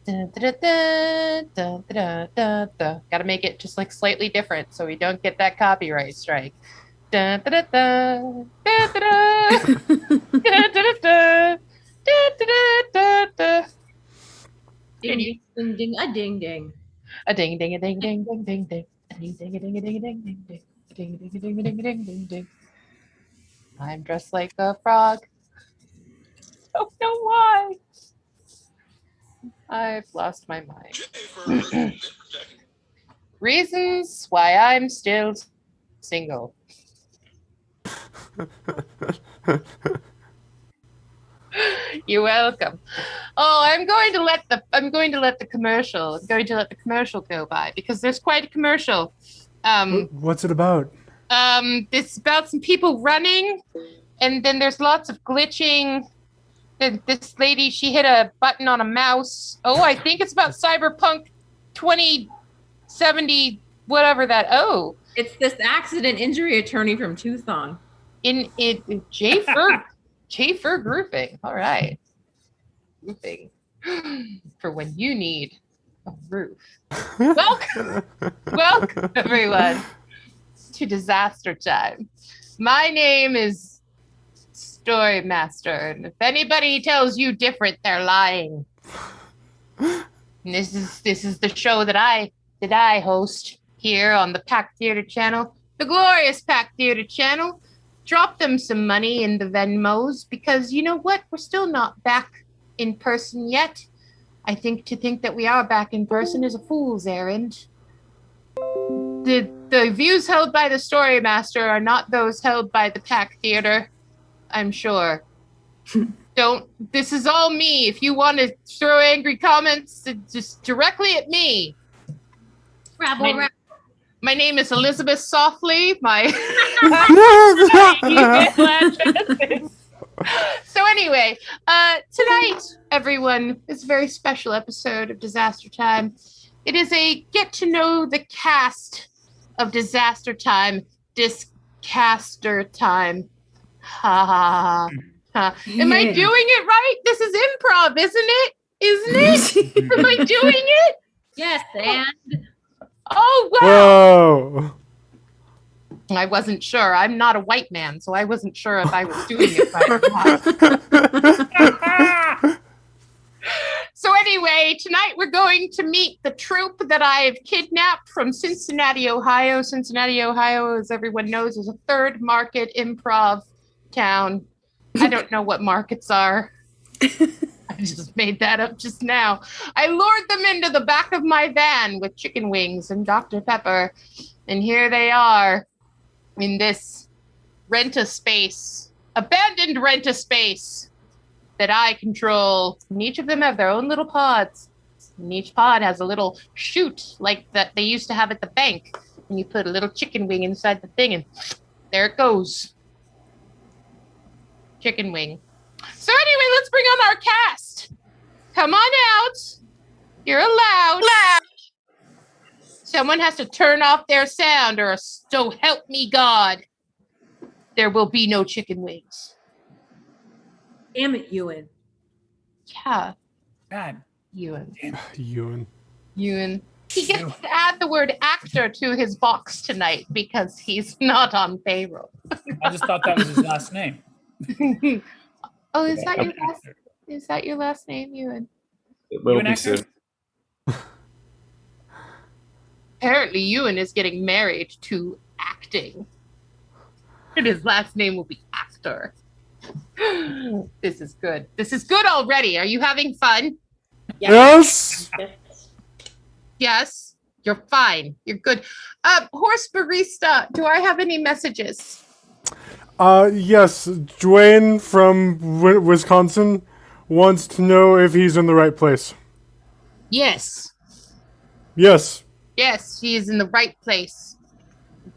Da, da, da, da, da, da, da. Got to make it just like slightly different so we don't get that copyright strike. Da, da, da, da, da, da, da, da, da, da, da, da, da. Ding, ding, ding, ding, a ding, ding. A ding, ding, a ding, ding, ding, ding, ding. A ding, ding, a ding, a ding, a ding, ding, ding. A ding, ding, a ding, a ding, a ding, ding, ding. I'm dressed like a frog. Don't know why. I've lost my mind. Reasons why I'm still single. You're welcome. Oh, I'm going to let the commercial go by because there's quite a commercial. What's it about? It's about some people running, and then there's lots of glitching. This lady, she hit a button on a mouse. Oh, I think it's about Cyberpunk 2070, whatever that. Oh, It's this accident injury attorney from Tucson. in J Ferg Roofing. All right, roofing for when you need a roof. Welcome everyone to Disaster Time. My name is Story Master, and if anybody tells you different, they're lying. And this is the show that I host here on the Pack Theater channel, the glorious Pack Theater channel. Drop them some money in the Venmos because you know what? We're still not back in person yet. I think to think that we are back in person is a fool's errand. The views held by the Story Master are not those held by the Pack Theater, I'm sure. This is all me. If you want to throw angry comments, just directly at me. Rabble. My name is Elizabeth Softly. So anyway, tonight, everyone, is a very special episode of Disaster Time. It is a get to know the cast of Disaster Time, Discaster Time. Ha ha ha. Am I doing it right? This is improv, isn't it? Isn't it? Am I doing it? Yes, and Oh, wow. Whoa. I wasn't sure. I'm not a white man, so I wasn't sure if I was doing it right or not. So anyway, tonight we're going to meet the troupe that I've kidnapped from Cincinnati, Ohio. Cincinnati, Ohio, as everyone knows, is a third market improv town. I don't know what markets are. I just made that up just now. I lured them into the back of my van with chicken wings and Dr. Pepper. And here they are in this rent-a-space, abandoned rent-a-space that I control. And each of them have their own little pods. And each pod has a little chute like that they used to have at the bank. And you put a little chicken wing inside the thing and there it goes. Chicken wing. So anyway, let's bring on our cast. Come on out. You're allowed. Someone has to turn off their sound or so help me God. There will be no chicken wings. damn it, Ewan. Yeah, God. Ewan. Ewan. Ewan. He gets to add the word actor to his box tonight because he's not on payroll. I just thought that was his last name. Oh, is that your last name, Ewan? It will Ewan be actor? soon. Apparently, Ewan is getting married to acting. And his last name will be actor. This is good. This is good already. Are you having fun? Yes. Yes. You're fine. You're good. Horse Barista, do I have any messages? Yes. Dwayne from Wisconsin wants to know if he's in the right place. Yes. Yes. Yes, he is in the right place.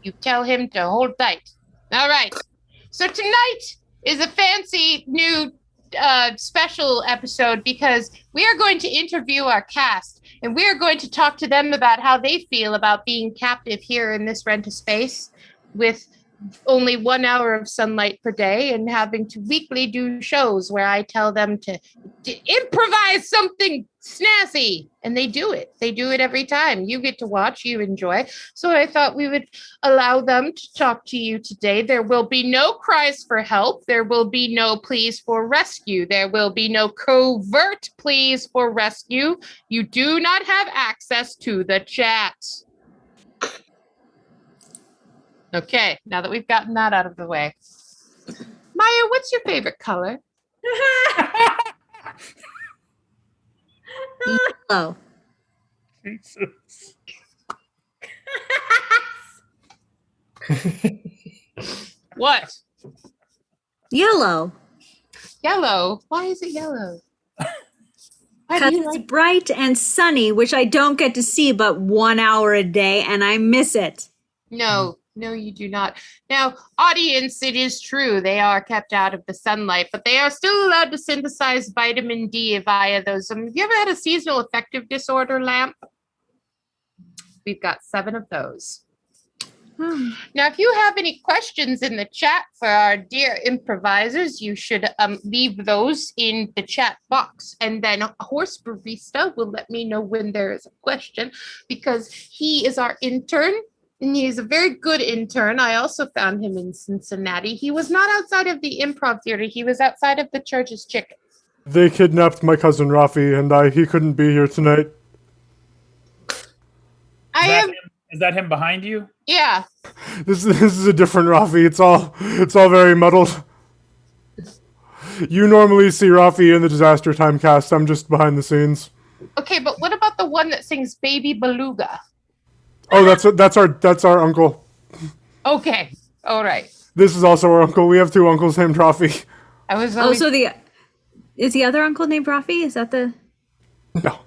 You tell him to hold tight. All right. So tonight is a fancy new special episode because we are going to interview our cast and we are going to talk to them about how they feel about being captive here in this rent-a-space with only 1 hour of sunlight per day and having to weekly do shows where I tell them to improvise something snazzy. And they do it. They do it every time. You get to watch, you enjoy. So I thought we would allow them to talk to you today. There will be no cries for help. There will be no pleas for rescue. There will be no covert pleas for rescue. You do not have access to the chat. Okay, now that we've gotten that out of the way. Maya, what's your favorite color? Yellow. Jesus. What? Yellow. Yellow. Why is it yellow? Why Because do you it's like- bright and sunny, which I don't get to see but 1 hour a day, and I miss it. No, you do not. Now, audience, it is true. They are kept out of the sunlight, but they are still allowed to synthesize vitamin D via those. Have you ever had a seasonal affective disorder lamp? We've got 7 of those. Now, if you have any questions in the chat for our dear improvisers, you should leave those in the chat box. And then Horse Barista will let me know when there is a question because he is our intern. And he's a very good intern. I also found him in Cincinnati. He was not outside of the improv theater. He was outside of the Church's Chicken. They kidnapped my cousin Rafi, and he couldn't be here tonight. Is that him behind you? Yeah. This is a different Rafi. It's all very muddled. You normally see Rafi in the Disaster Time cast. I'm just behind the scenes. Okay, but what about the one that sings Baby Beluga? Oh, that's our uncle. Okay. All right. This is also our uncle. We have 2 uncles named Rafi. I was Oh, always so is the other uncle named Rafi? Is that the? No.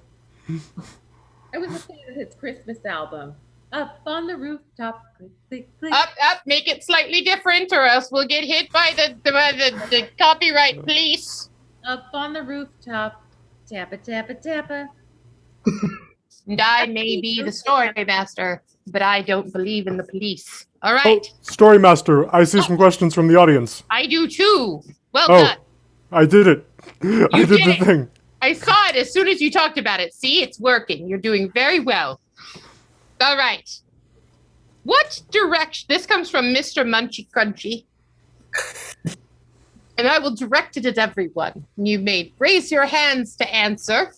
I was a fan of his Christmas album. Up on the rooftop, click, click, click. up, make it slightly different, or else we'll get hit by the copyright police. Up on the rooftop, tappa, tappa, tappa. And I may be the story master, but I don't believe in the police. All Oh, right. Story Master, I see some questions from the audience. I do too. Well Oh. done. I did it. I did did the it. thing. I saw it as soon as you talked about it. See, it's working. You're doing very well. All right. What direction? This comes from Mr. Munchy Crunchy. And I will direct it at everyone. You may raise your hands to answer.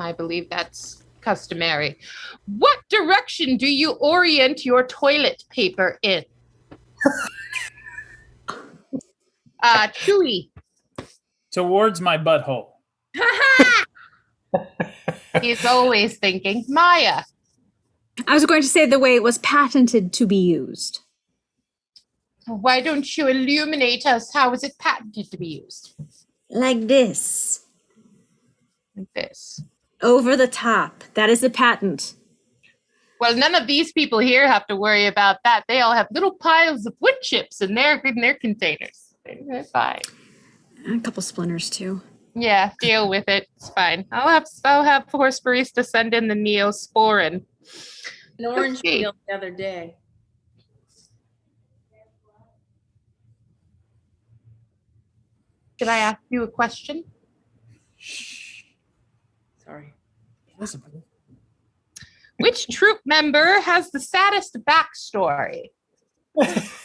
I believe that's customary. What direction do you orient your toilet paper in? Chewy. Towards my butthole. He's always thinking. Maya. I was going to say the way it was patented to be used. Why don't you illuminate us? How is it patented to be used? Like this. Like this. Over the top. That is the patent. Well, none of these people here have to worry about that. They all have little piles of wood chips in their containers. They're fine. A couple splinters too. Yeah, deal with it. It's fine. I'll have Horse Barista send in the Neosporin. An orange Okay. peel the other day. Should I ask you a question? Sorry. Elizabeth. Which troop member has the saddest backstory? Is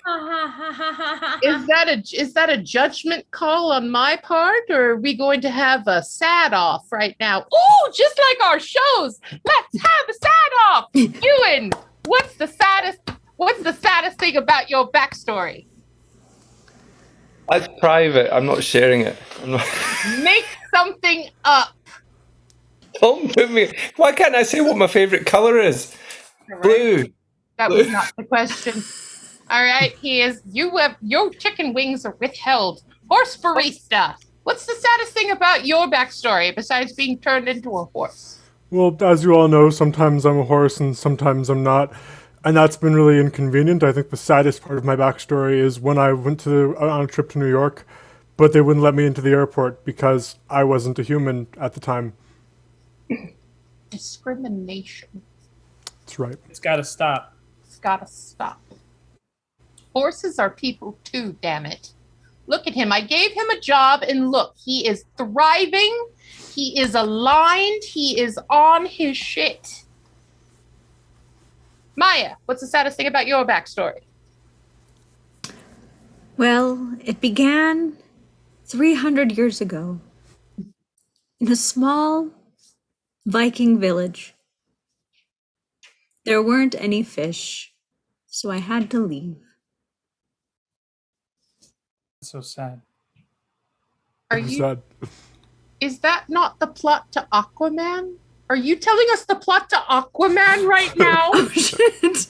that a judgment call on my part, or are we going to have a sad off right now? Oh, just like our shows. Let's have a sad off. Ewan, what's the saddest thing about your backstory? That's private. I'm not sharing it. Make something up. Don't put me. Why can't I say what my favorite color is? Blue. That was not the question. All right, your chicken wings are withheld. Horse Barista, what's the saddest thing about your backstory besides being turned into a horse? Well, as you all know, sometimes I'm a horse and sometimes I'm not. And that's been really inconvenient. I think the saddest part of my backstory is when I went on a trip to New York, but they wouldn't let me into the airport because I wasn't a human at the time. Discrimination. That's right. It's got to stop. It's gotta stop. Horses are people too, damn it. Look at him. I gave him a job, and look, he is thriving. He is aligned. He is on his shit. Maya, what's the saddest thing about your backstory? Well, it began 300 years ago in a small Viking village. There weren't any fish, so I had to leave. So sad. Are Who's you? that? Is that not the plot to Aquaman? Are you telling us the plot to Aquaman right now? Oh, shit.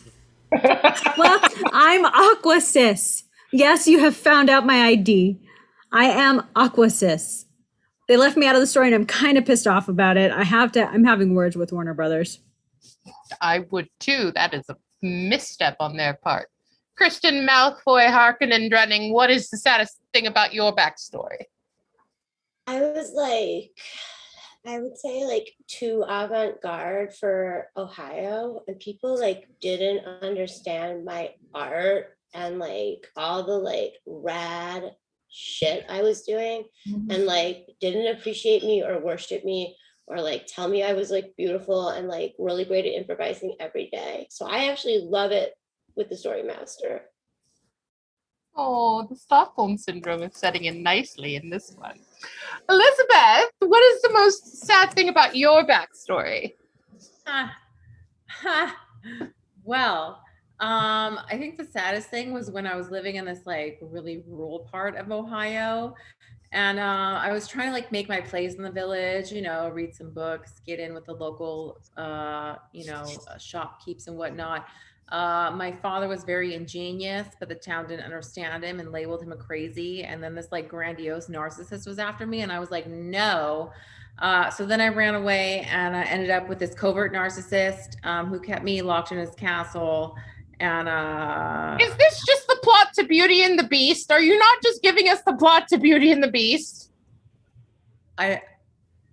Well, I'm Aquasis. Yes, you have found out my ID. I am Aquasis. They left me out of the story and I'm kind of pissed off about it. I'm having words with Warner Brothers. I would too. That is a misstep on their part. Kristen Malfoy Harkonnen Drenning, what is the saddest thing about your backstory? I was like, I would say like too avant-garde for Ohio, and people like didn't understand my art and like all the like rad shit I was doing, and like didn't appreciate me or worship me or like tell me I was like beautiful and like really great at improvising every day. So I actually love it with the Story Master. Oh, the Stockholm Syndrome is setting in nicely in this one. Elizabeth, what is the most sad thing about your backstory? Well, I think the saddest thing was when I was living in this like really rural part of Ohio, and I was trying to like make my place in the village, you know, read some books, get in with the local, shopkeepers and whatnot. My father was very ingenious, but the town didn't understand him and labeled him a crazy. And then this like grandiose narcissist was after me, and I was like, no. So then I ran away, and I ended up with this covert narcissist who kept me locked in his castle. And Is this just the plot to Beauty and the Beast? Are you not just giving us the plot to Beauty and the Beast?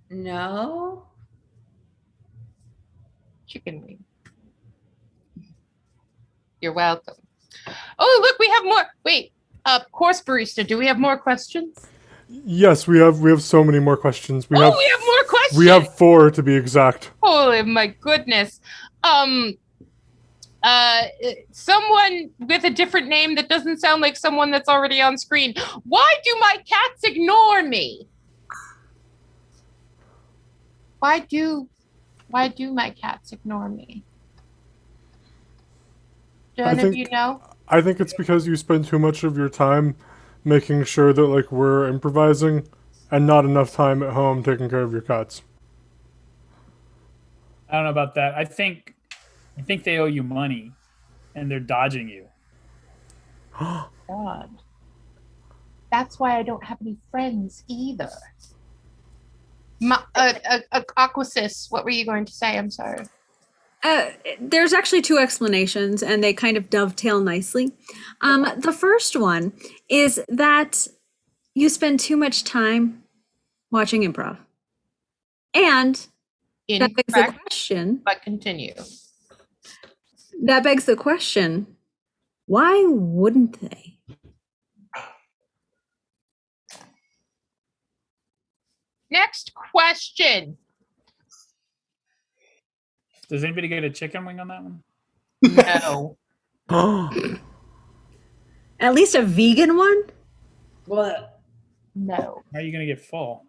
No. Chicken wing. You're welcome. Oh, look, we have more. Wait, course barista, do we have more questions? Yes, we have so many more questions. We have more questions. we have 4 to be exact. Holy my goodness. Someone with a different name that doesn't sound like someone that's already on screen. Why do my cats ignore me? Why do my cats ignore me? Do any of you know? I think it's because you spend too much of your time making sure that like we're improvising and not enough time at home taking care of your cats. I don't know about that. I think they owe you money, and they're dodging you. God. That's why I don't have any friends either. Aquasis, what were you going to say? I'm sorry. There's actually 2 explanations, and they kind of dovetail nicely. The first one is that you spend too much time watching improv. And that begs the question. But continue. That begs the question, why wouldn't they? Next question. Does anybody get a chicken wing on that one? No. At least a vegan one? What? No. How are you going to get full?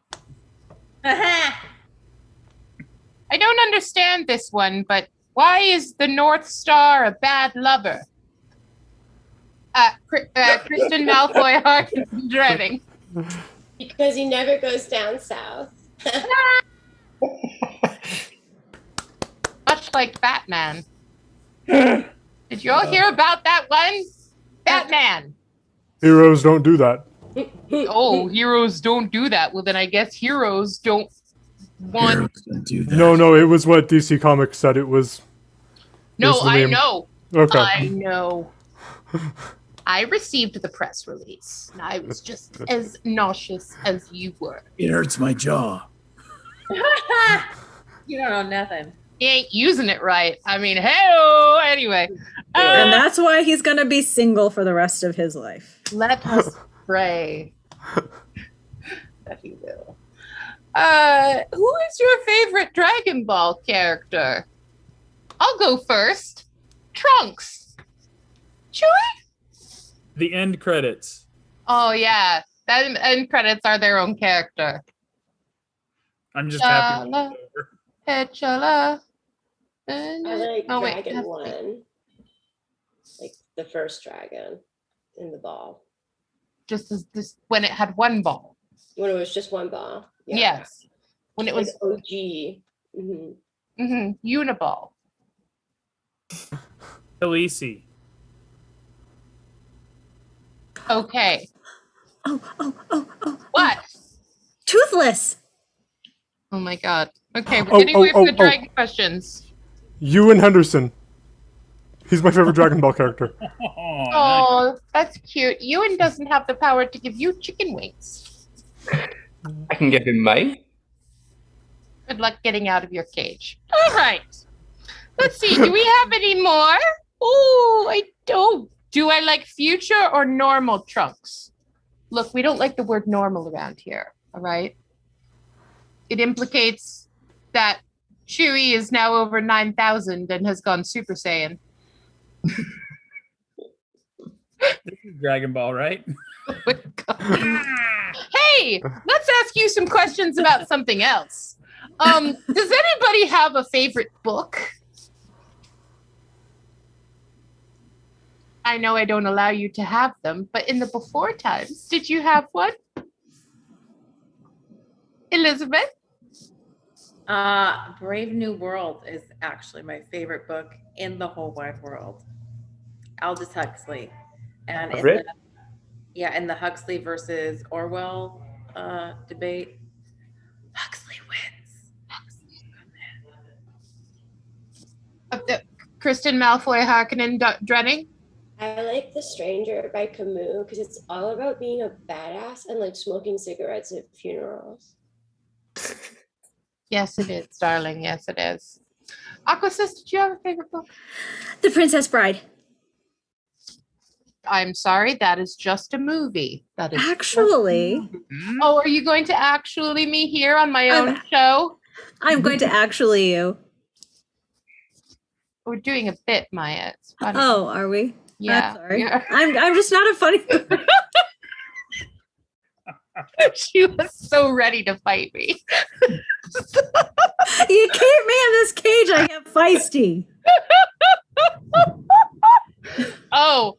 I don't understand this one, but why is the North Star a bad lover? Kristen Malfoy Harkonnen Drenning. Because he never goes down south. Much like Batman. Did you all hear about that one? Batman. Heroes don't do that. Oh, heroes don't do that. Well, then I guess heroes don't want. Heroes don't do that. No, it was what DC Comics said it was. No, Here's the I meme. know. Okay. I know. I received the press release, and I was just as nauseous as you were. It hurts my jaw. You don't know nothing. He ain't using it right. I mean, hey, anyway. And that's why he's going to be single for the rest of his life. Let us pray that he will. Who is your favorite Dragon Ball character? I'll go first. Trunks. Chewie? The end credits. Oh yeah, that end credits are their own character. I'm just happy. Chala, Petchala. I like Oh, wait, Dragon that's- 1. Like the first dragon in the ball. Just as this when it had one ball. When it was just one ball. Yeah. Yes. When it Like was OG. Hmm. Uniball. Khaleesi. Okay. Oh. What? Toothless. Oh my god. Okay, we're Oh, getting oh, away from oh, the oh. dragon questions. Ewan Henderson. He's my favorite Dragon Ball character. Oh, Oh, that's cute. Ewan doesn't have the power to give you chicken wings. I can give him mine. Good luck getting out of your cage. All right. Let's see. Do we have any more? Oh, I don't. Do I like future or normal Trunks? Look, we don't like the word normal around here. All right. It implicates that Chewie is now over 9,000 and has gone Super Saiyan. This is Dragon Ball, right? Hey, let's ask you some questions about something else. Does anybody have a favorite book? I know I don't allow you to have them, but in the before times, did you have one? Elizabeth? Brave New World is actually my favorite book in the whole wide world. Aldous Huxley. And I've in read- in the Huxley versus Orwell debate, Huxley wins. Kristen Malfoy, Harkonnen, Drenning? I like The Stranger by Camus because it's all about being a badass and like smoking cigarettes at funerals. Yes, it is, darling. Yes, it is. Aquasis, did you have a favorite book? The Princess Bride. I'm sorry, that is just a movie. That is Actually, Oh, are you going to actually me here on my own show? I'm going to actually you. We're doing a bit, Maya. It's funny. Oh, are we? yeah. I'm sorry. yeah. I'm just not a funny. She was so ready to fight me. You keep me in this cage. I get feisty. Oh,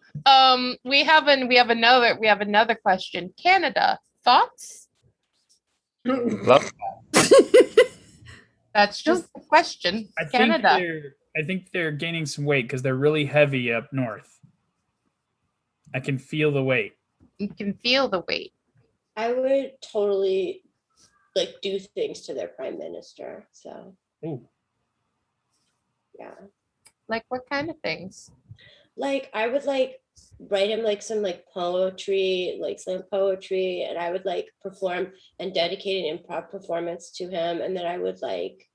we have another question. Canada, thoughts? Love. That's just a question. Canada. I think they're gaining some weight because they're really heavy up north. I can feel the weight. You can feel the weight. I would totally like do things to their prime minister. So Ooh. yeah. Like what kind of things? Like I would like write him like some like poetry, like slam poetry, and I would like perform and dedicate an improv performance to him, and then I would like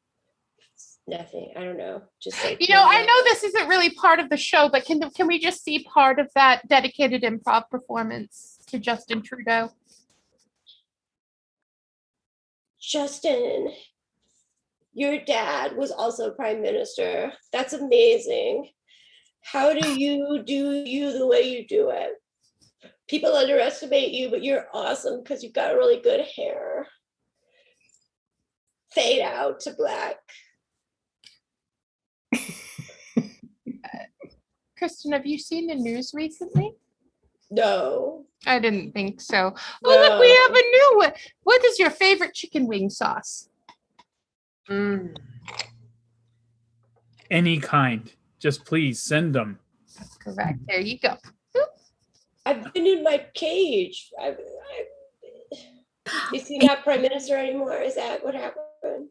nothing. I don't know. Just like I know this isn't really part of the show, but can we just see part of that dedicated improv performance to Justin Trudeau? Justin, your dad was also prime minister. That's amazing. How do you the way you do it? People underestimate you, but you're awesome because you've got really good hair. Fade out to black. Kristen, have you seen the news recently? No. I didn't think so. Oh, look, we have a new one. What is your favorite chicken wing sauce? Any kind. Just please send them. That's correct. There you go. I've been in my cage. Is he not prime minister anymore? Is that what happened?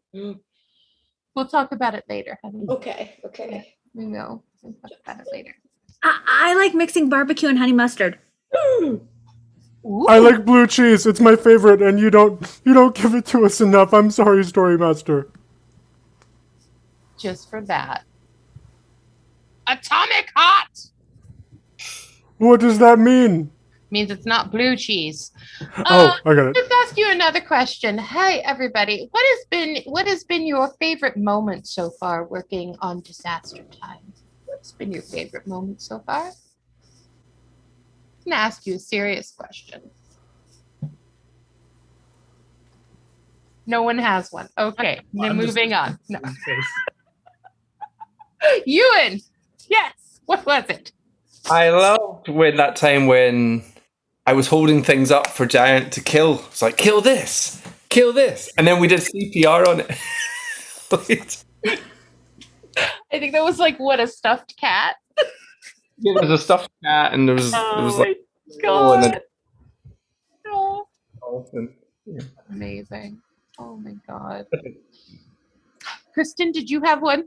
We'll talk about it later, honey. Okay. We will. We'll talk about it later. I like mixing barbecue and honey mustard. Ooh. I like blue cheese. It's my favorite, and you don't give it to us enough. I'm sorry, Story Master. just for that. Atomic hot What does that mean? means it's not blue cheese. Oh, I got it. Let's ask you another question. Hey, everybody, what has been your favorite moment so far working on Disaster Time? What's been your favorite moment so far? I'm gonna ask you a serious question. No one has one. Okay, then I'm just- moving on. No. Ewan, yes. What was it? I loved when that time when I was holding things up for Giant to kill. It's like, kill this, and then we did CPR on it. I think that was like what, a stuffed cat? Yeah, there was a stuffed cat, and there was like God. and then- Oh, and- amazing. Oh my God. Kristen, did you have one?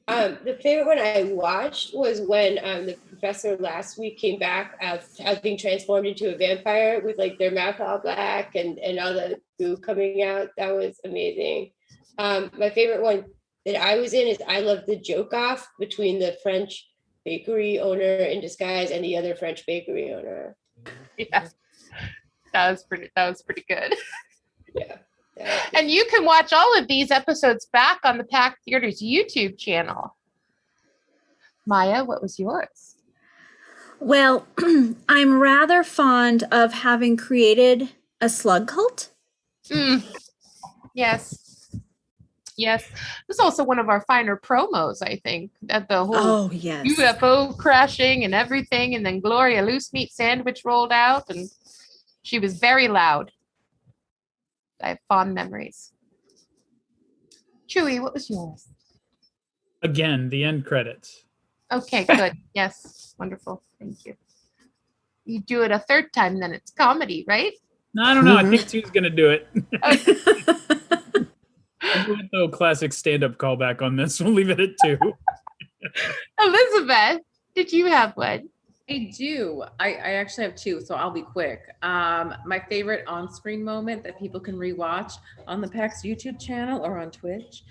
The favorite one I watched was when the professor last week came back of being transformed into a vampire with like their mouth all black and all the goo coming out. That was amazing. My favorite one that I was in is I love the joke off between the French bakery owner in disguise and the other French bakery owner. Yeah. That was pretty good. Yeah. And you can watch all of these episodes back on the Pack Theaters YouTube channel. Maya, what was yours? Well, I'm rather fond of having created a slug cult. Yes. Yes. This is also one of our finer promos, I think, that the whole Oh, yes. UFO crashing and everything, and then Gloria Loose Meat Sandwich rolled out, and she was very loud. I have fond memories. Chewy, what was yours? Again, the end credits. Okay, good. Yes, wonderful. Thank you. You do it a third time, then it's comedy, right? No, I don't know. I think two's gonna do it. I'm going to throw a classic stand-up callback on this. We'll leave it at 2. Elizabeth, did you have one? I do. I actually have 2, so I'll be quick. My favorite on-screen moment that people can rewatch on the PAX YouTube channel or on Twitch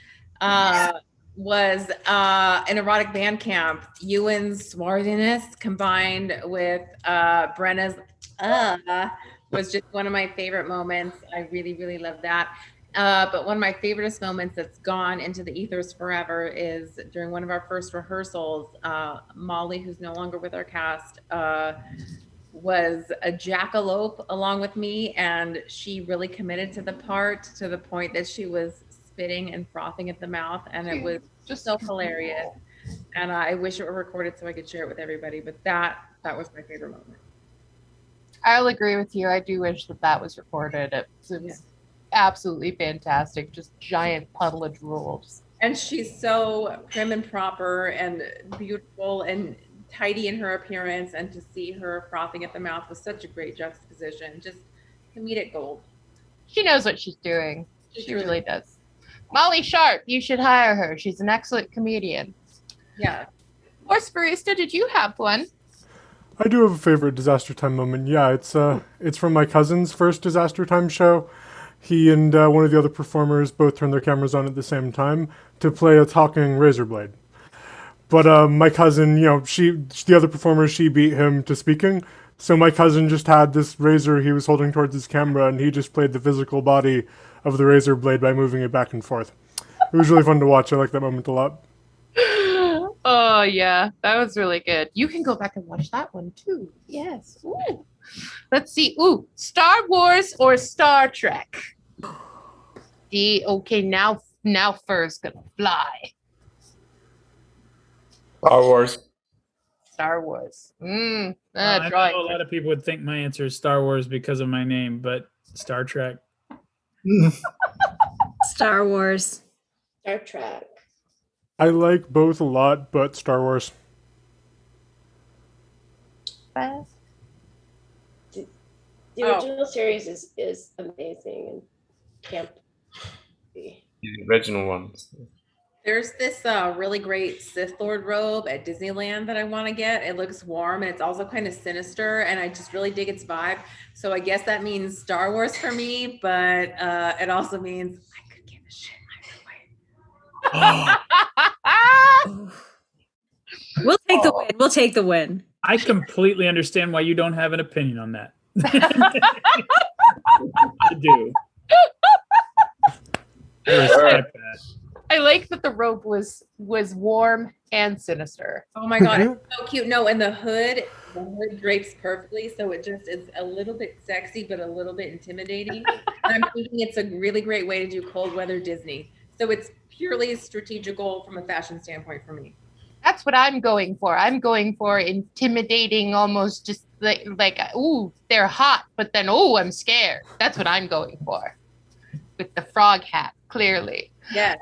was an erotic band camp. Ewan's swarthiness combined with Brenna's was just one of my favorite moments. I really, really love that. But one of my favoriteest moments that's gone into the ethers forever is during one of our first rehearsals. Molly, who's no longer with our cast, was a jackalope along with me, and she really committed to the part to the point that she was spitting and frothing at the mouth, and it was just so hilarious. And I wish it were recorded so I could share it with everybody. But that was my favorite moment. I'll agree with you. I do wish that was recorded. It was absolutely fantastic. Just giant puddle of drools. And she's so prim and proper and beautiful and tidy in her appearance, and to see her frothing at the mouth was such a great juxtaposition. Just comedic gold. She knows what she's doing. She really does. Molly Sharp, you should hire her. She's an excellent comedian. Yeah. Horse Barista, did you have one? I do have a favorite Disaster Time moment. Yeah, it's from my cousin's first Disaster Time show. He and one of the other performers both turned their cameras on at the same time to play a talking razor blade. But my cousin, the other performer, she beat him to speaking. So my cousin just had this razor he was holding towards his camera, and he just played the physical body of the razor blade by moving it back and forth. It was really fun to watch. I like that moment a lot. Oh, yeah. That was really good. You can go back and watch that one, too. Yes. Ooh. Let's see. Ooh, Star Wars or Star Trek? Okay, now fur's gonna fly. Star Wars. Star Wars. I know a Drawing. lot of people would think my answer is Star Wars because of my name, but Star Trek. Star Wars. Star Trek. I like both a lot, but Star Wars. The original series is amazing and can't be. The original ones. There's this really great Sith Lord robe at Disneyland that I want to get. It looks warm and it's also kind of sinister, and I just really dig its vibe. So I guess that means Star Wars for me, but it also means I could give a shit either way. We'll take the win. I completely understand why you don't have an opinion on that. I do. I respect that. I like that the robe was warm and sinister. Oh my god, it's so cute. No, and the hood drapes perfectly, so it just is a little bit sexy, but a little bit intimidating. And I'm thinking it's a really great way to do cold weather Disney. So it's purely strategical from a fashion standpoint for me. That's what I'm going for. I'm going for intimidating, almost just like ooh, they're hot, but then oh, I'm scared. That's what I'm going for. With the frog hat, clearly. Yeah.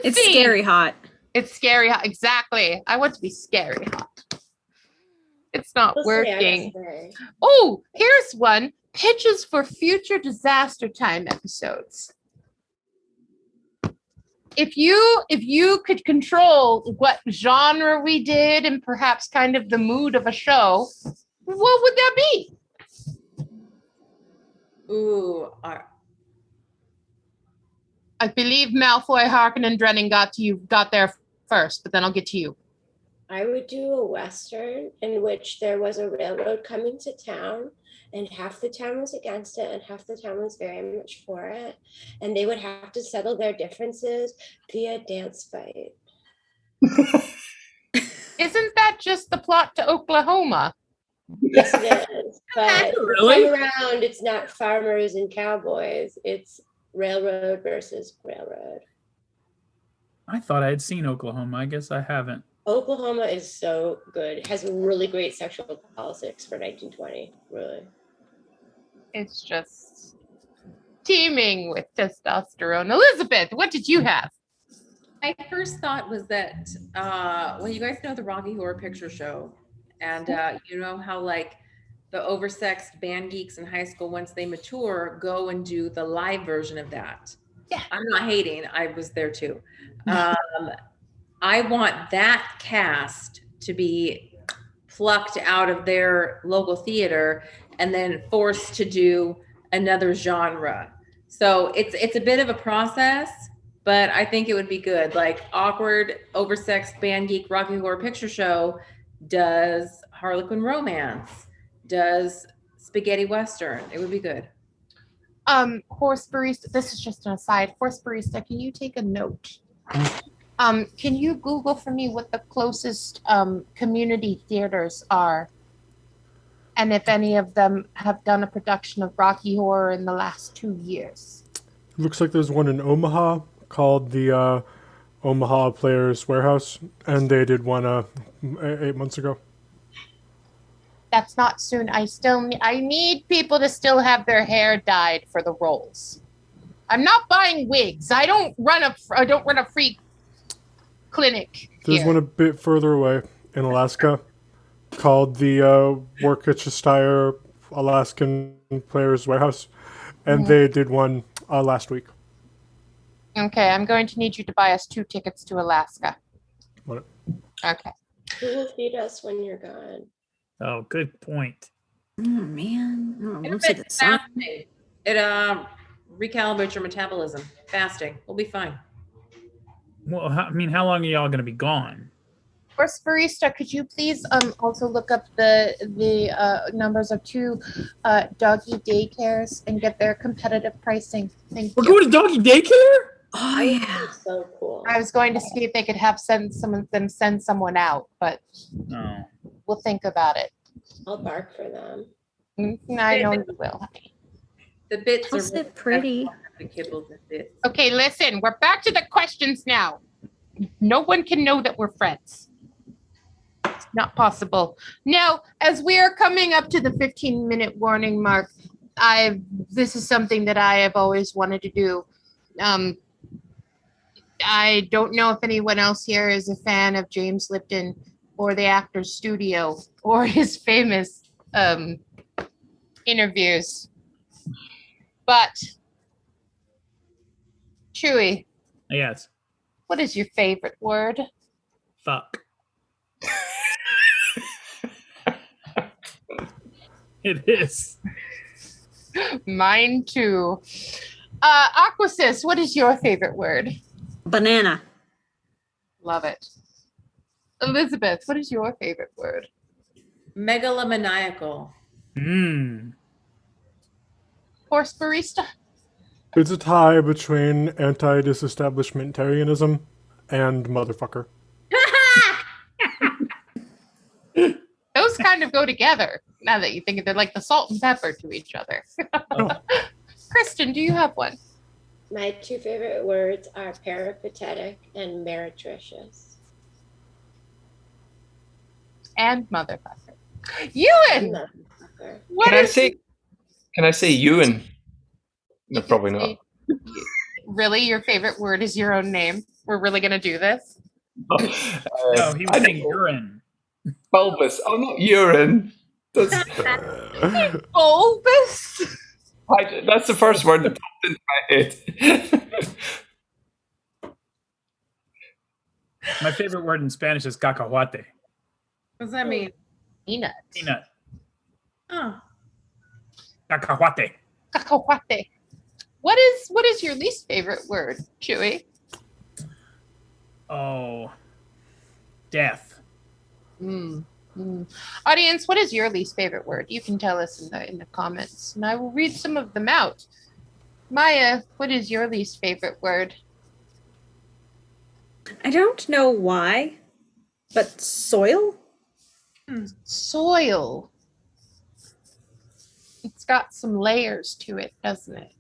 It's scary hot. It's scary hot. Exactly. I want to be scary hot. It's not We'll see, I working. guess. Oh, here's one. Pitches for future disaster time episodes. If you could control what genre we did and perhaps kind of the mood of a show, what would that be? Ooh, I believe Malfoy, Harkonnen, and Drennan got there first, but then I'll get to you. I would do a Western in which there was a railroad coming to town, and half the town was against it and half the town was very much for it. And they would have to settle their differences via dance fight. Isn't that just the plot to Oklahoma? Yes, it is. But Really? this time around, it's not farmers and cowboys. It's railroad versus railroad. I thought I had seen Oklahoma. I guess I haven't. Oklahoma is so good. It has really great sexual politics for 1920. Really. It's just teeming with testosterone. Elizabeth, what did you have? my first thought was that, well, you guys know the Rocky Horror Picture Show, and you know how like the oversexed band geeks in high school, once they mature, go and do the live version of that. Yeah. I'm not hating. I was there too. I want that cast to be plucked out of their local theater and then forced to do another genre. So it's a bit of a process, but I think it would be good. Like awkward, oversexed band geek Rocky Horror Picture Show does Harlequin romance, does spaghetti western. It would be good. Horse barista, this is just an aside. Horse barista, can you take a note? Can you Google for me what the closest community theaters are? And if any of them have done a production of Rocky Horror in the last 2 years. Looks like there's one in Omaha called the Omaha Players Warehouse, and they did one 8 months ago. That's not soon. I need people to still have their hair dyed for the roles. I'm not buying wigs. I don't run a free clinic There's here. one a bit further away in Alaska called the Worcestershire Alaskan Players Warehouse, and they did one last week. Okay, I'm going to need you to buy us 2 tickets to Alaska. Want it? Okay. Who will feed us when you're gone? Oh, good point. Oh man, oh, It's what's it? fasting. It recalibrates your metabolism. Fasting. We'll be fine. Well, I mean, how long are y'all going to be gone? Horse barista, could you please also look up the numbers of 2 doggy daycares and get their competitive pricing? Thank We're you. going to doggy daycare? Oh yeah. It's so cool. I was going to see if they could have send someone out, but No. we'll think about it. I'll bark for them. I know you will. The bits How's are it pretty? The kibbles and bits. Okay, listen, we're back to the questions now. No one can know that we're friends. It's not possible. Now, as we are coming up to the 15-minute warning mark, this is something that I have always wanted to do. I don't know if anyone else here is a fan of James Lipton or the Actors Studio or his famous interviews. But, Chewy, Yes. what is your favorite word? Fuck. It is. Mine too. Aquasis, what is your favorite word? Banana. Love it. Elizabeth, what is your favorite word? Megalomaniacal. Horse barista? It's a tie between anti-disestablishmentarianism and motherfucker. Those kind of go together. Now that you think of it, like the salt and pepper to each other. Oh. Kristen, do you have one? My two favorite words are peripatetic and meretricious. And motherfucker. Ewan, Motherfucker. what Can I is say? Can I say Ewan? No, You can probably say- not. Really, your favorite word is your own name? We're really gonna do this? No, he was I saying know. urine. Bulbous. Oh, not urine. That's, Bulbous? that's the first word that popped into my head. My favorite word in Spanish is cacahuate. What does that mean? Peanut. Peanut. Oh, Cacahuate. Cacahuate. What is your least favorite word, Chewy? Oh, death. Audience, what is your least favorite word? You can tell us in the comments, and I will read some of them out. Maya, what is your least favorite word? I don't know why, but soil? Soil. It's got some layers to it, doesn't it?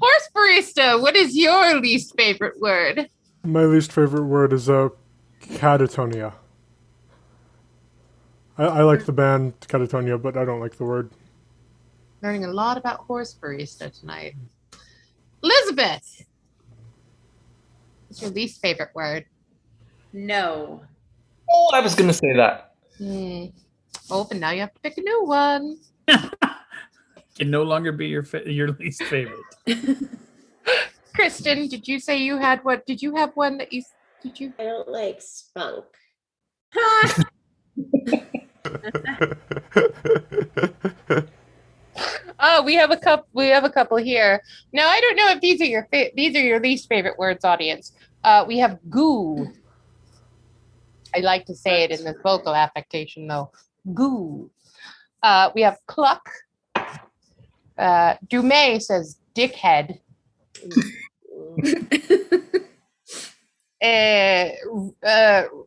Horse barista, what is your least favorite word? My least favorite word is catatonia. I like the band Catatonia, but I don't like the word. Learning a lot about horse barista tonight. Elizabeth, what's your least favorite word? no. Oh, I was going to say that. Oh, but now you have to pick a new one. Can no longer be your least favorite. Kristen, did you say you had what? Did you have one that you did you? I don't like spunk. Oh, we have a couple. We have a couple here. Now I don't know if these are your least favorite words, audience. We have goo. I like to say it in this vocal affectation though. Goo. We have cluck. Dumay says dickhead.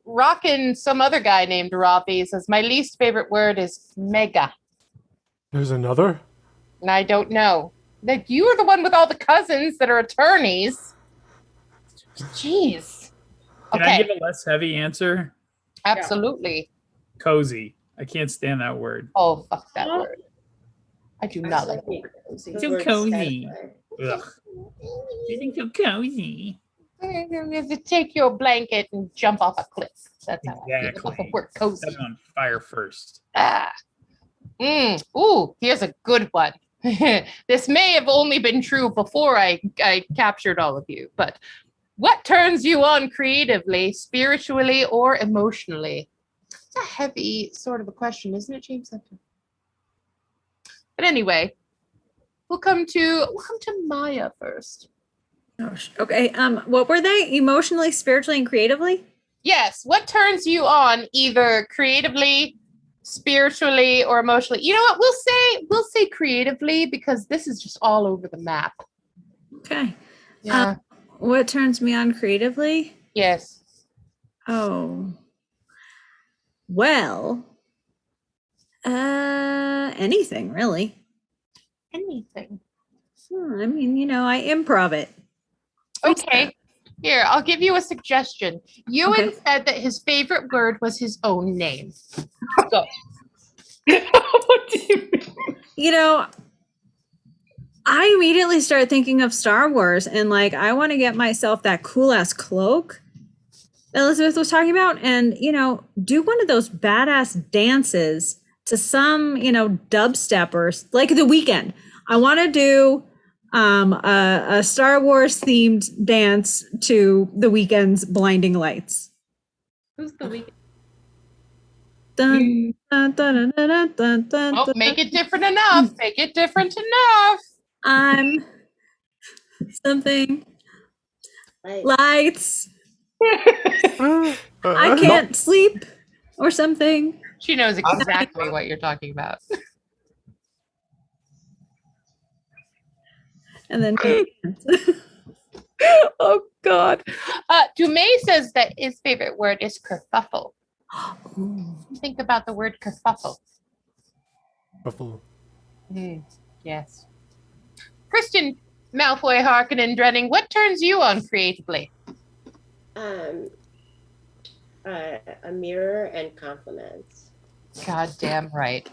Rockin' some other guy named Rafi says my least favorite word is mega. There's another? And I don't know. Like you are the one with all the cousins that are attorneys. Jeez. Can I give a less heavy answer? Absolutely. Cozy. I can't stand that word. Oh, fuck that word. I do not like the word cozy. The So word cozy. satisfied. Ugh. Feeling so cozy. Take your blanket and jump off a cliff. That's how I feel about the Exactly. word cozy. Set it on fire first. Ah. Ooh, here's a good one. This may have only been true before I captured all of you, but what turns you on creatively, spiritually, or emotionally? It's a heavy sort of a question, isn't it, James? But anyway, we'll come to Maya first. Okay. What were they? Emotionally, spiritually, and creatively? Yes, what turns you on either creatively, spiritually, or emotionally? You know what? We'll say creatively because this is just all over the map. Okay. Yeah. What turns me on creatively? Yes. Oh. Well, anything really. Anything. I mean, I improv it. Okay. Here, I'll give you a suggestion. Ewan Okay. said that his favorite word was his own name. Go. What do you mean? I immediately start thinking of Star Wars and I want to get myself that cool ass cloak that Elizabeth was talking about and, do one of those badass dances to some, dubstep or like The Weeknd. I want to do a Star Wars themed dance to The Weeknd's Blinding Lights. Who's the weak? Dun, dun, dun, dun, dun, dun, dun, Oh, dun. make it different enough. Make it different enough. I'm something Like, lights. I can't sleep or something. She knows exactly what you're talking about. And then Oh God. Dumais says that his favorite word is kerfuffle. Think about the word kerfuffle. Buffalo. Yes. Kristen Malfoy Harkonnen Drenning, what turns you on creatively? A mirror and compliments. God damn right.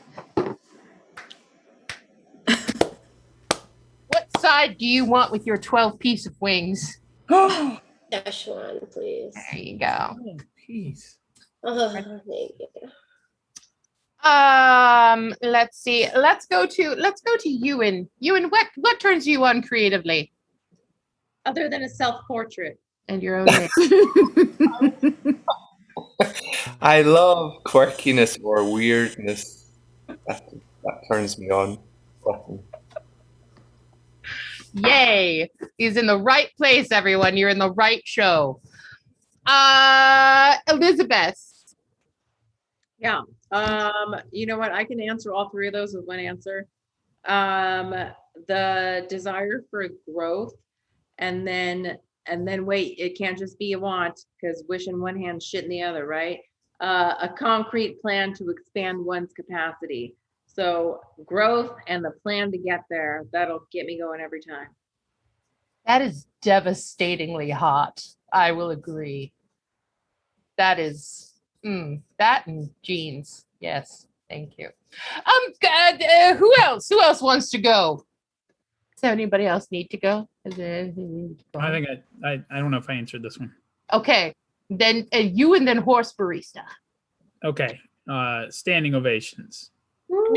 What side do you want with your 12 piece of wings? Szechuan, please. There you go. Oh, peace. Oh, thank you. Let's see. Let's go to Ewan. Ewan, what turns you on creatively? Other than a self-portrait. And your own name. I love quirkiness or weirdness. That turns me on. Yay. He's in the right place, everyone. You're in the right show. Elizabeth. Yeah. You know what? I can answer all three of those with one answer. The desire for growth, and then wait, it can't just be a want, because wish in one hand, shit in the other, right? A concrete plan to expand one's capacity. So growth and the plan to get there, that'll get me going every time. That is devastatingly hot. I will agree. That is that and jeans. Yes, thank you. Who else? Who else wants to go? Does anybody else need to go? Is there anything you need to go? I think I don't know if I answered this one. Okay, then you and then horse barista. Okay. Standing ovations. Ooh.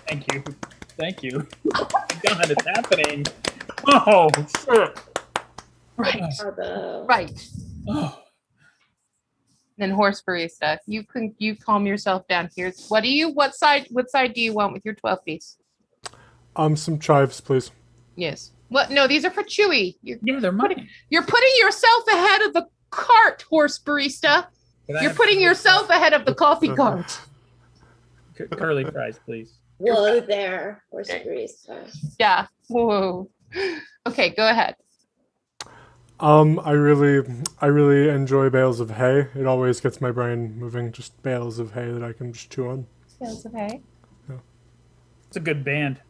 Thank you. Thank you. God, it's happening. Oh, shit. Right, Bravo. right. Oh. Then horse barista. You calm yourself down here. What side do you want with your 12 piece? Some chives, please. Yes. What? No, these are for Chewy. Yeah, they're mine. You're putting yourself ahead of the cart, horse barista. You're putting yourself ahead of the coffee cart. Curly fries, please. Whoa there, horse barista. Yeah. Whoa. Okay, go ahead. I really enjoy bales of hay. It always gets my brain moving. Just bales of hay that I can just chew on. Bales of hay. It's a good band.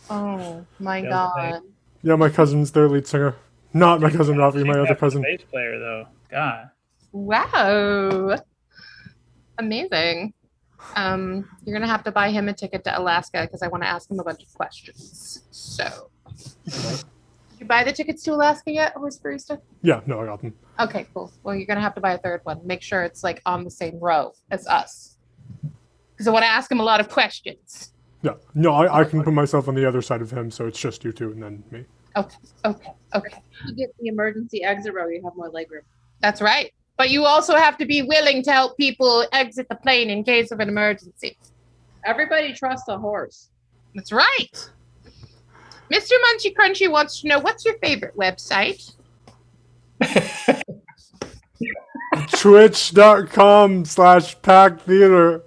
Oh my Bales of hay. God. Yeah, my cousin's their lead singer. Not my cousin Rafi, my other cousin. Bass player though. God. Wow. Amazing. You're gonna have to buy him a ticket to Alaska because I want to ask him a bunch of questions. So, did you buy the tickets to Alaska yet, horse barista? Yeah, no, I got them. Okay, cool. Well, you're gonna have to buy a third one. Make sure it's like on the same row as us, because I want to ask him a lot of questions. Yeah, no, I can put myself on the other side of him, so it's just you two and then me. Okay. You get the emergency exit row, you have more legroom. That's right. But you also have to be willing to help people exit the plane in case of an emergency. Everybody trusts a horse. That's right. Mr. Munchy Crunchy wants to know, what's your favorite website? Twitch.com/Pack Theater.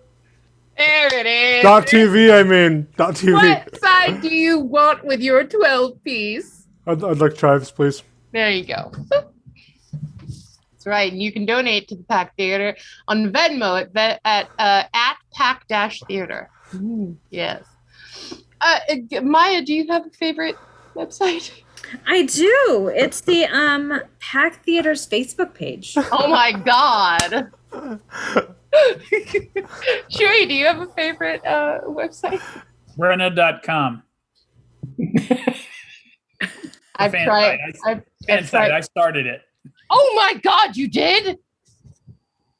There it is. .tv, I mean. .tv. What side do you want with your 12 piece? I'd like chives, please. There you go. That's right. And you can donate to the Pack Theater on Venmo at Pack-Theater. Yes. Maya, do you have a favorite website? I do. It's the Pack Theater's Facebook page. Oh my God. Chewy, do you have a favorite website? Brenna.com. I've tried. Fan site. I started it. Oh my God, you did?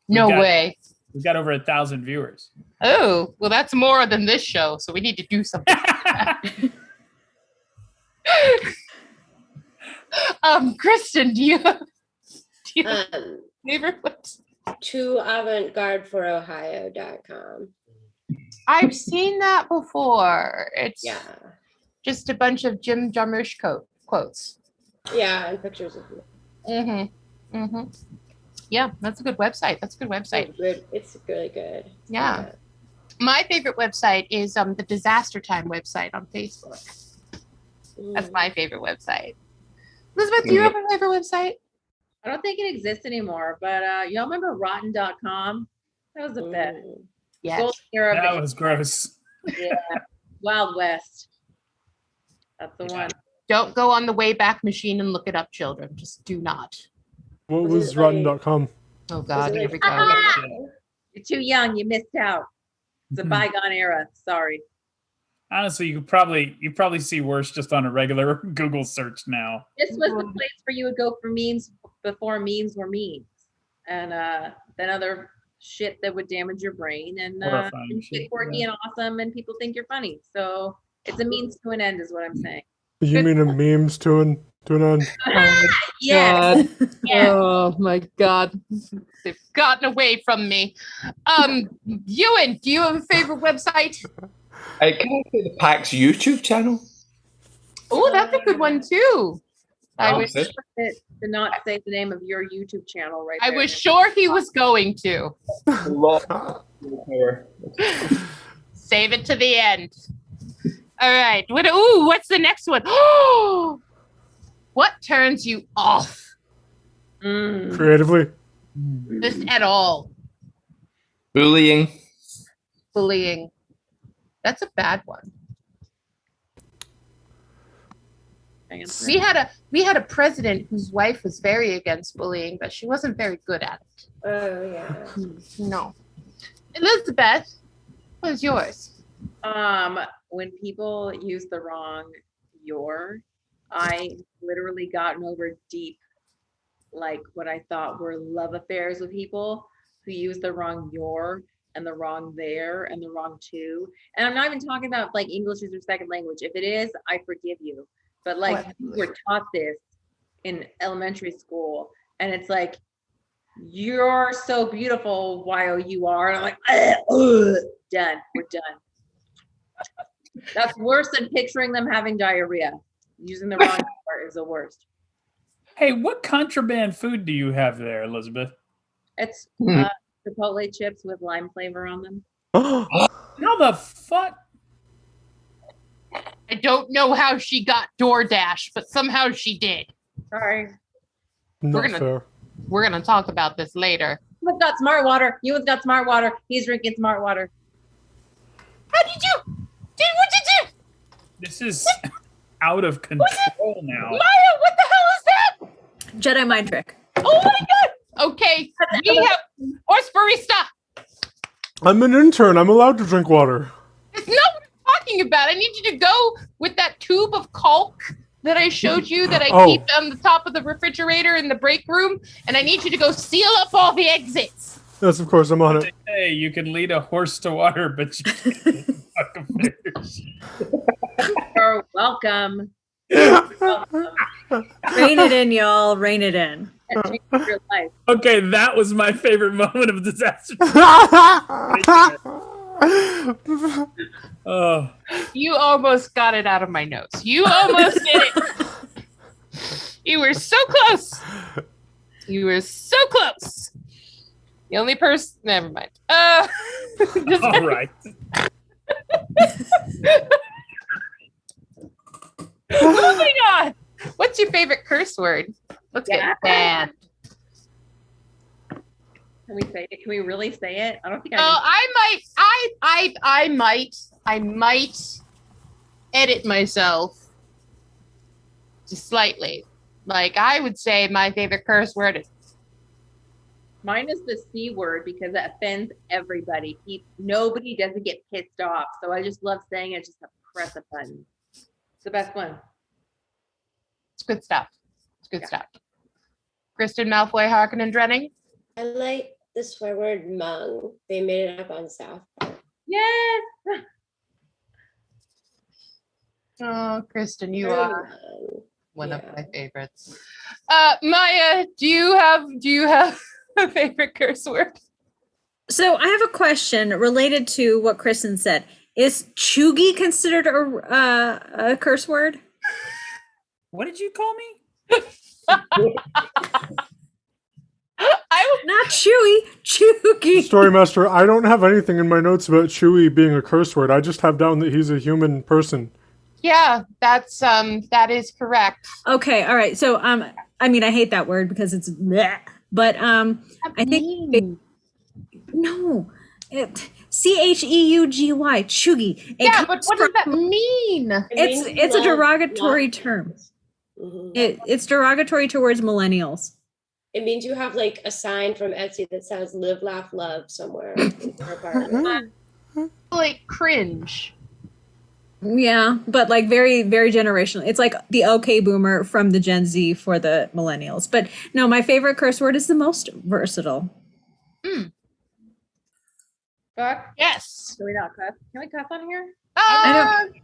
No way. We've got over 1,000 viewers. Oh, well, that's more than this show, so we need to do something. Kristen, do you have favorite website? TooAvantGardeForOhio.com. I've seen that before. It's Yeah. just a bunch of Jim Jarmusch quotes. Yeah, and pictures of me. Mm-hmm. Mm-hmm. Yeah, that's a good website. That's a good website. It's really good. Yeah. My favorite website is the Disaster Time website on Facebook. That's Mm. my favorite website. Elizabeth, do you have a favorite website? I don't think it exists anymore, but y'all remember rotten.com? That was the best. Mm. Yes. Golden era of That the was gross. yeah. Wild West. That's the Yeah. one. Don't go on the Wayback Machine and look it up, children. Just do not. What Was was it like- rotten.com? Oh Was God, it here like we go. You're too young. You missed out. It's a Mhm. bygone era. Sorry. Honestly, you probably see worse just on a regular Google search now. This was the place where you would go for memes before memes were memes, and then other shit that would damage your brain and Horrifying you shit, get quirky and awesome, and people think you're funny. So it's a means to an end, is what I'm saying. You mean a memes to an end? Yeah. Yeah. Oh my God. They've gotten away from me. Ewan, do you have a favorite website? Can I say the PAX YouTube channel? Oh, that's a good one too. I Oh, wish it. To not say the name of your YouTube channel right I there. was sure he was going to. A lot. Save it to the end. All right. What's the next one? Oh, what turns you off? Mm. Creatively? Just at all. Bullying. Bullying. That's a bad one. We had a president whose wife was very against bullying, but she wasn't very good at it. Oh yeah. No. Elizabeth, what is yours? When people use the wrong your, I literally gotten over deep, like what I thought were love affairs with people who use the wrong your and the wrong there and the wrong to. And I'm not even talking about like English is your second language. If it is, I forgive you. But like we're taught this in elementary school, and it's like, you're so beautiful, Y-O-U-R. And I'm like, done. We're done. That's worse than picturing them having diarrhea. Using the wrong part is the worst. Hey, what contraband food do you have there, Elizabeth? It's Chipotle chips with lime flavor on them. How the fuck? I don't know how she got DoorDash, but somehow she did. Sorry. Not gonna- fair. We're gonna talk about this later. Ewan's got smart water. Ewan's got smart water. He's drinking smart water. How did you? What did you? This is out of control now. Maya, what the hell is that? Jedi mind trick. Oh my God. Okay, we have horse barista. I'm an intern. I'm allowed to drink water. It's not what I'm talking about. I need you to go with that tube of caulk that I showed you that I keep on the top of the refrigerator in the break room, and I need you to go seal up all the exits. Yes, of course, I'm on it. Hey, you can lead a horse to water, but you can't fuck a fish. You're welcome. Rein it in, y'all. Rein it in. That changed your life. Okay, that was my favorite moment of disaster. Oh, You almost got it out of my nose. You almost did it. You were so close. You were so close. The only person. Never mind. Just- all right. moving on. What's your favorite curse word? Let's get banned. Can we say it? Can we really say it? I don't think Oh, I I might edit myself just slightly. Like I would say my favorite curse word is Mine is the C word because it offends everybody. Nobody doesn't get pissed off. So I just love saying it just to press a button. It's the best one. it's good stuff. It's good Yeah. stuff. Kristen Malfoy, Harkonnen, Drenning. I like the swear word mung. They made it up on South Park. Yes. Oh, Kristen, you Very are mung. one of Yeah. my favorites. Maya, do you have a favorite curse word? So I have a question related to what Kristen said. Is chuggy considered a curse word? What did you call me? Not Chewy, Choogie. Story Master, I don't have anything in my notes about Chewie being a curse word. I just have down that he's a human person. Yeah, that is correct. Okay, all right. So I mean, I hate that word because it's bleh, but I think no. Cheugy, Chuggy. Yeah, but what does that mean? It's a derogatory term. Mhm. It's derogatory towards millennials. It means you have like a sign from Etsy that says "Live, Laugh, Love" somewhere in your apartment. Like cringe. Yeah, but like very, very generational. It's like the okay boomer from the Gen Z for the millennials. But no, my favorite curse word is the most versatile. Fuck. Yes. Can we not cuss? Can we cuss on here?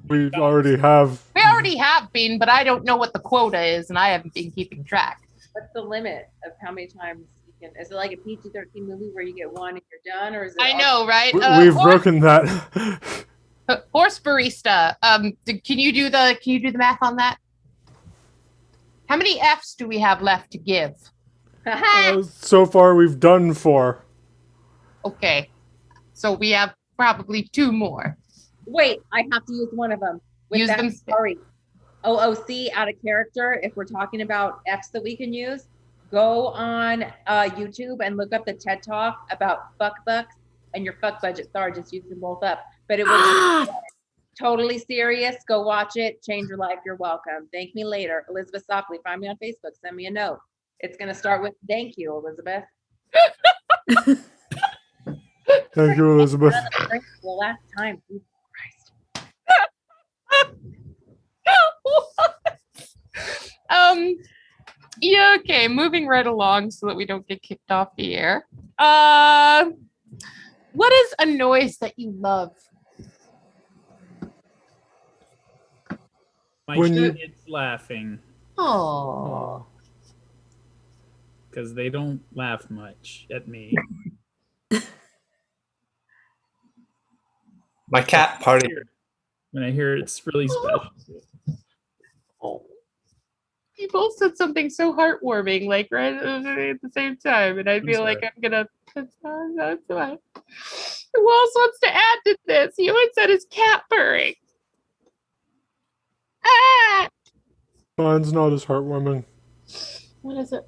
We already have. We already have been, but I don't know what the quota is, and I haven't been keeping track. What's the limit of how many times you can? Is it like a PG-13 movie where you get one and you're done, or is it? I know, right? We've horse, broken that. horse barista. Can you do the math on that? How many Fs do we have left to give? So far, we've done 4. Okay, so we have probably 2 more. Wait, I have to use one of them. Use them. Sorry. OOC out of character. If we're talking about Fs that we can use, go on YouTube and look up the TED Talk about fuck bucks and your fuck budget. Sorry, just use them both up. But it was totally serious. Go watch it. Change your life. You're welcome. Thank me later. Elizabeth Sopley. Find me on Facebook. Send me a note. It's going to start with thank you, Elizabeth. Thank you, Elizabeth. The last time. Jesus Christ. Yeah, okay, moving right along so that we don't get kicked off the air. What is a noise that you love? My When you- kids laughing Oh, because they don't laugh much at me. My cat party. When I hear it's really special. you both said something so heartwarming, like right at the same time, and I feel like sorry. I'm gonna. That's fine. Who else wants to add to this? You had said his cat purring. Ah! Mine's not as heartwarming. What is it?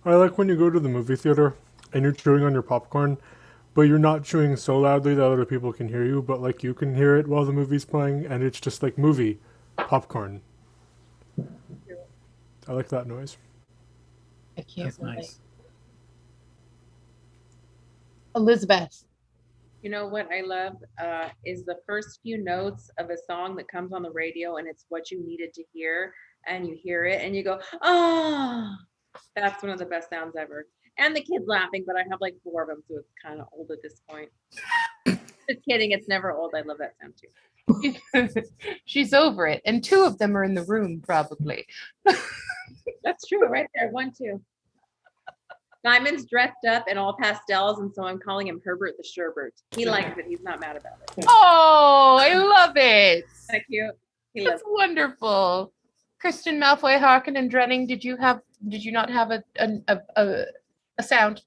I like when you go to the movie theater and you're chewing on your popcorn, but you're not chewing so loudly that other people can hear you, but like you can hear it while the movie's playing, and it's just like movie popcorn. I like that noise. I can't. That's nice. Elizabeth. You know what I love is the first few notes of a song that comes on the radio and it's what you needed to hear and you hear it and you go, oh, that's one of the best sounds ever. And the kids laughing, but I have like 4 of them, so it's kind of old at this point. Just kidding, it's never old. I love that sound too. She's over it, and 2 of them are in the room probably. That's true, right there, 1, 2. Simon's dressed up in all pastels, and so I'm calling him Herbert the Sherbert. He likes it. He's not mad about it. Oh, I love it. Isn't that cute? He loves That's wonderful. Kristen Malfoy, Harkin, and Drenning, did you not have a sound?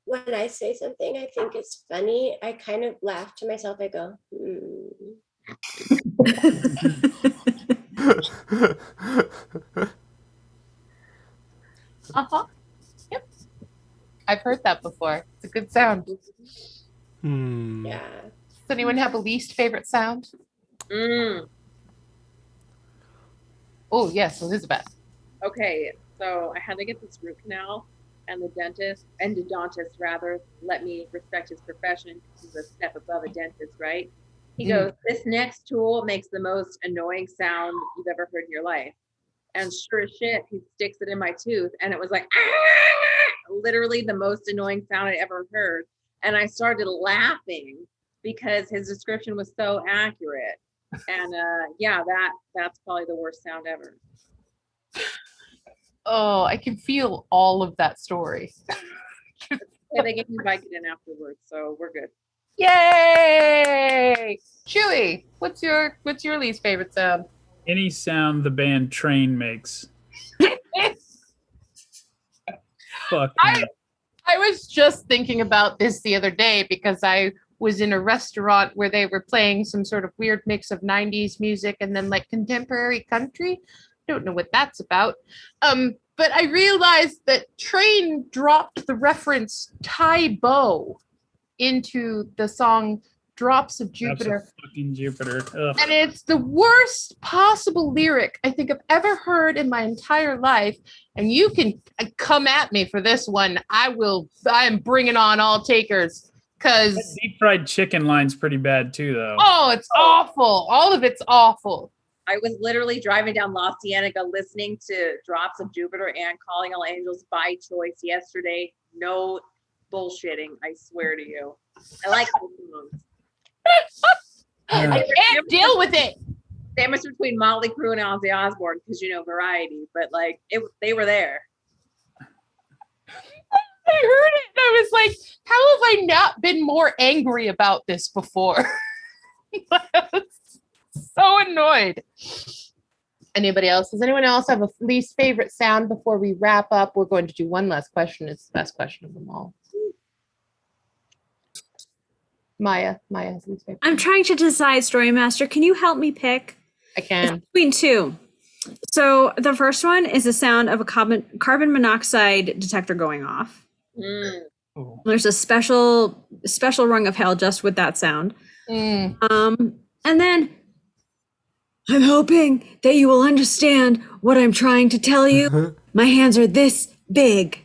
When I say something I think is funny, I kind of laugh to myself. I go, Uh-huh. Yep. I've heard that before. It's a good sound. Does yeah. anyone have a least favorite sound? Oh, yes, Elizabeth. Okay, so I had to get this root canal, and the endodontist rather, let me respect his profession because he's a step above a dentist, right? He goes, this next tool makes the most annoying sound you've ever heard in your life. And sure as shit, he sticks it in my tooth, and it was like, literally the most annoying sound I ever heard. And I started laughing because his description was so accurate. And yeah, that's probably the worst sound ever. Oh, I can feel all of that story. Yeah, they gave me Vicodin afterwards, so we're good. Yay! Chewy, what's your least favorite sound? Any sound the band Train makes. Fuck. I- no. I was just thinking about this the other day because I was in a restaurant where they were playing some sort of weird mix of 90s music and then like contemporary country. Don't know what that's about. But I realized that Train dropped the reference Ty Bo into the song Drops of Drops of Jupiter. fucking Jupiter. Ugh. And it's the worst possible lyric I think I've ever heard in my entire life. And you can come at me for this one. I am bringing on all takers That because, deep fried chicken line's pretty bad too, though. oh, it's awful. All of it's awful. I was literally driving down La Cienega listening to Drops of Jupiter and Calling All Angels by choice yesterday. No bullshitting, I swear to you. I like those songs. Yeah. I can't deal with it. Sandwich between Motley Crue and Ozzy Osbourne because variety, but like they were there. I heard it and I was like, how have I not been more angry about this before? I was so annoyed. Anybody else? Does anyone else have a least favorite sound before we wrap up? We're going to do one last question. It's the best question of them all. Maya has least favorite. I'm trying to decide, Story Master. Can you help me pick? I can. Between two. So the first one is the sound of a carbon monoxide detector going off. Mm. Oh. There's a special rung of hell just with that sound. Mm. And then I'm hoping that you will understand what I'm trying to tell you. My hands are this big.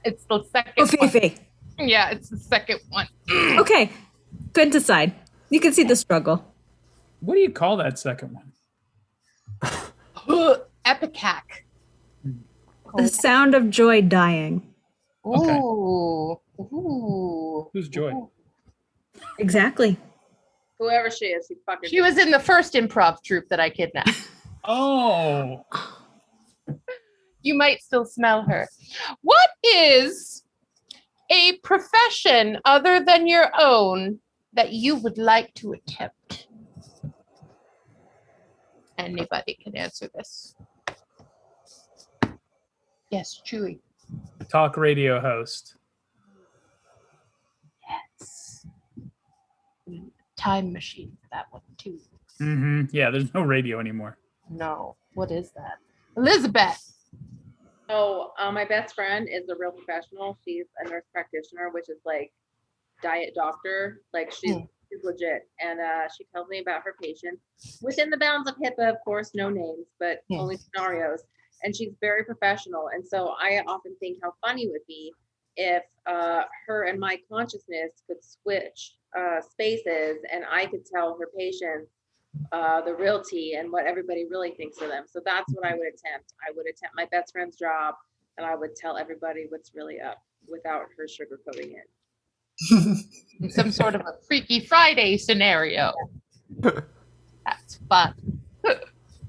It's the second Oh, one. Fifi. Yeah, it's the second one. Okay, couldn't decide. You can see the struggle. What do you call that second one? Epicac. The sound of joy dying. Okay. Ooh. Ooh. Who's Joy? Exactly. Whoever she is, she fucking. She was in the first improv troupe that I kidnapped. Oh, You might still smell her. What is a profession other than your own that you would like to attempt? Anybody can answer this. Yes, Chewy. talk radio host. Yes. Time machine for that one too. Yeah, there's no radio anymore. No. What is that? Elizabeth. So my best friend is a real professional. She's a nurse practitioner, which is like diet doctor. Like she's legit. And she tells me about her patients within the bounds of HIPAA, of course, no names, but only scenarios. And she's very professional. And so I often think how funny it would be if her and my consciousness could switch spaces and I could tell her patients the realty and what everybody really thinks of them. So that's what I would attempt. I would attempt my best friend's job and I would tell everybody what's really up without her sugarcoating it. Some sort of a Freaky Friday scenario. That's fun.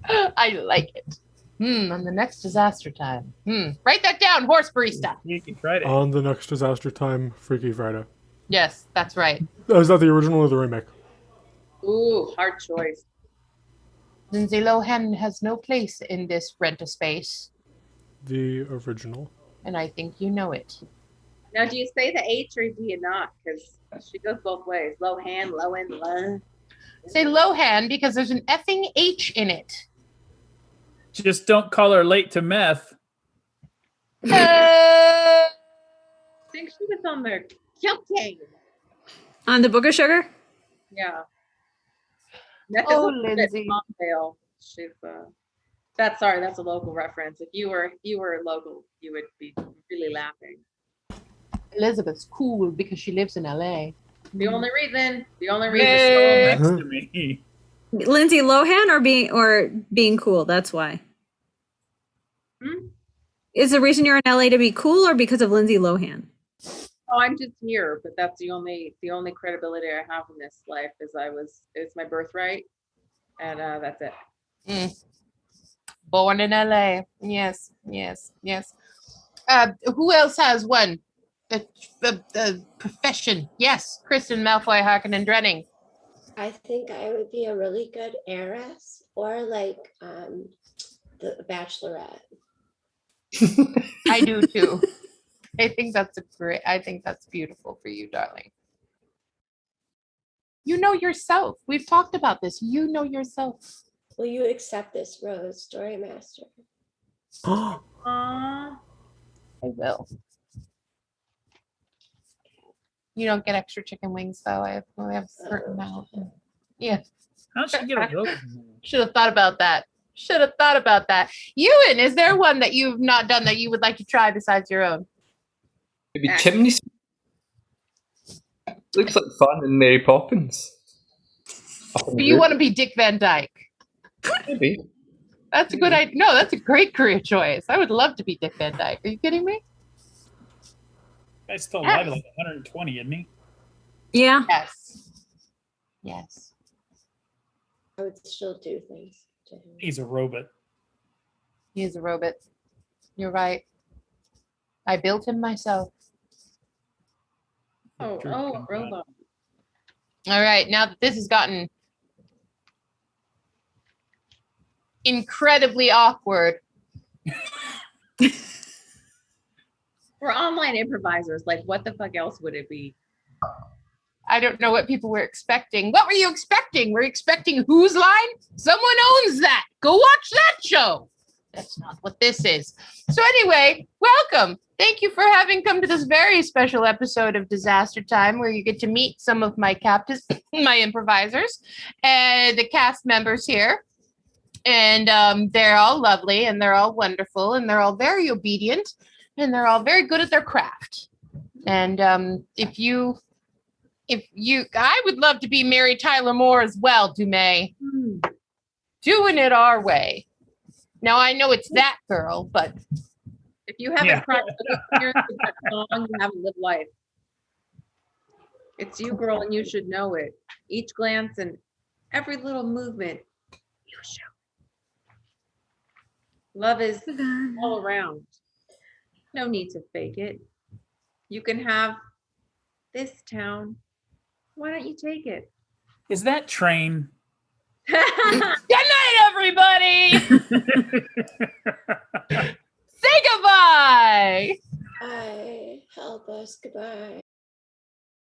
I like it. On the next disaster time. Write that down, horse barista. Freaky Friday. On the next disaster time, Freaky Friday. Yes, that's right. Oh, is that the original or the remake? Ooh, hard choice. Lindsay Lohan has no place in this Rent-A-Space, The original. and I think you know it. Now, do you say the H or do you not? Because she goes both ways. Lohan, Lohan, Lohan. Say Lohan because there's an effing H in it. Just don't call her late to meth. I think she was on their cocaine. On the Book of Sugar? Yeah. Oh, Lindsay. She's that's a local reference. If you were local, you would be really laughing. Elizabeth's cool because she lives in LA. The only reason. Next. Next to me. Lindsay Lohan or being cool? That's why. Is the reason you're in LA to be cool or because of Lindsay Lohan? Oh, I'm just here, but that's the only credibility I have in this life it's my birthright, and that's it. Born in LA. Yes. Who else has one? The profession. Yes, Kristen Malfoy, Harkonnen, Drenning. I think I would be a really good heiress or like the Bachelorette. I do too. I think that's beautiful for you, darling. You know yourself. We've talked about this. You know yourself. Will you accept this rose, Story Master? Aww. I will. You don't get extra chicken wings though. I only have a certain amount. Yeah. How'd she get a rope? Should have thought about that. Should have thought about that. Ewan, is there one that you've not done that you would like to try besides your own? Maybe chimney sweep. Looks like fun in Mary Poppins. Do you want to be Dick Van Dyke? Maybe. That's a good idea. No, that's a great career choice. I would love to be Dick Van Dyke. Are you kidding me? Guy's still alive at like 120, isn't he? Yeah. Yes. Yes. I would still do things to him. He's a robot. He is a robot. You're right. I built him myself. Oh, robot. All right. Now that this has gotten incredibly awkward. We're online improvisers. Like, what the fuck else would it be? I don't know what people were expecting. What were you expecting? We're expecting Whose Line? Someone owns that. Go watch that show. That's not what this is. So anyway, welcome. Thank you for having come to this very special episode of Disaster Time, where you get to meet some of my captives, my improvisers, and the cast members here. And they're all lovely, and they're all wonderful, and they're all very obedient, and they're all very good at their craft. And I would love to be Mary Tyler Moore as well, Dumais. Doing it our way. Now I know it's that girl, but If you haven't practiced experience with that song, you haven't lived life. It's you, girl, and you should know it. Each glance and every little movement, you show. Love is all around. No need to fake it. You can have this town. Why don't you take it? Is that train? good night, everybody. Say goodbye. I help us. Goodbye.